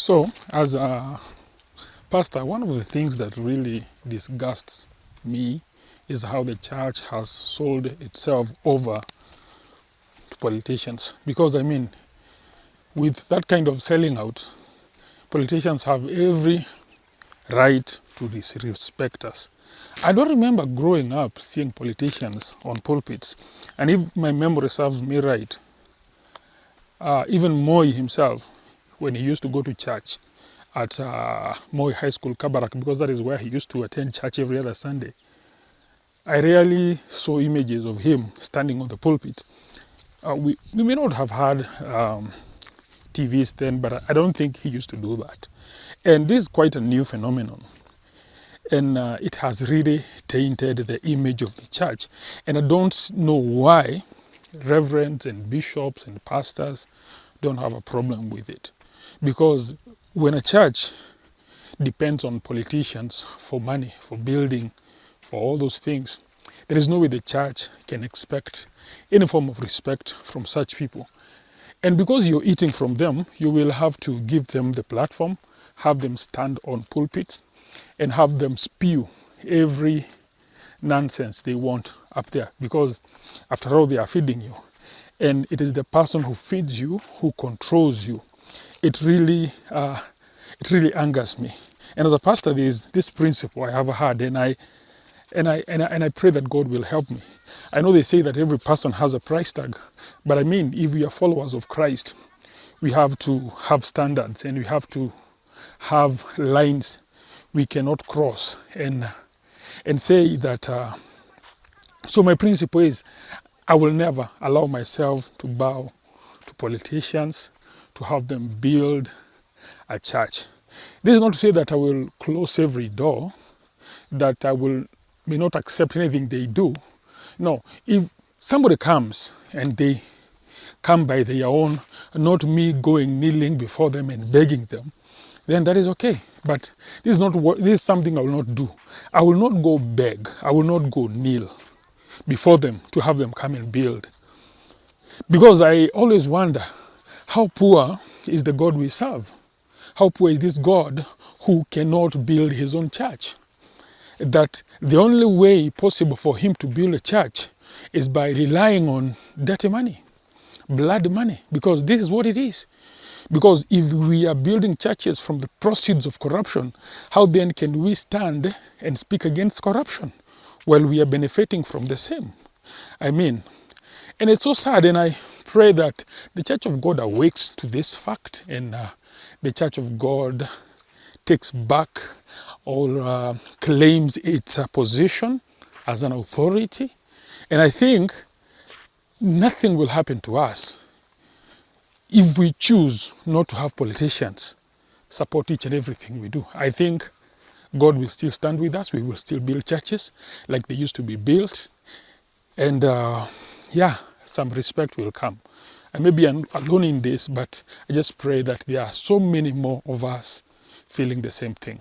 So, as a pastor, one of the things that really disgusts me is how the church has sold itself over to politicians. Because, I mean, with that kind of selling out, politicians have every right to disrespect us. I don't remember growing up seeing politicians on pulpits. And if my memory serves me right, even Moi himself, when he used to go to church at Moi High School, Kibira, because that is where he used to attend church every other Sunday, I rarely saw images of him standing on the pulpit. We may not have had TVs then, but I don't think he used to do that. And this is quite a new phenomenon. And it has really tainted the image of the church. And I don't know why reverends and bishops and pastors don't have a problem with it. Because when a church depends on politicians for money, for building, for all those things, there is no way the church can expect any form of respect from such people. And because you're eating from them, you will have to give them the platform, have them stand on pulpits, and have them spew every nonsense they want up there. Because after all, they are feeding you. And it is the person who feeds you who controls you. It really angers me. And as a pastor, there is this principle I have had, and I pray that God will help me. I know they say that every person has a price tag, but I mean, if we are followers of Christ, we have to have standards and we have to have lines we cannot cross and say that. So my principle is, I will never allow myself to bow to politicians, to have them build a church. This is not to say that I will close every door, that I may not accept anything they do. No, if somebody comes and they come by their own, not me going kneeling before them and begging them, then that is okay. But this is something I will not do. I will not go beg. I will not go kneel before them to have them come and build. Because I always wonder, how poor is the God we serve? How poor is this God who cannot build his own church? That the only way possible for him to build a church is by relying on dirty money, blood money, because this is what it is. Because if we are building churches from the proceeds of corruption, how then can we stand and speak against corruption while we are benefiting from the same? I mean, and it's so sad, and I pray that the Church of God awakes to this fact, and the Church of God takes back or claims its position as an authority. And I think nothing will happen to us if we choose not to have politicians support each and everything we do. I think God will still stand with us. We will still build churches like they used to be built. And some respect will come. I may be alone in this, but I just pray that there are so many more of us feeling the same thing.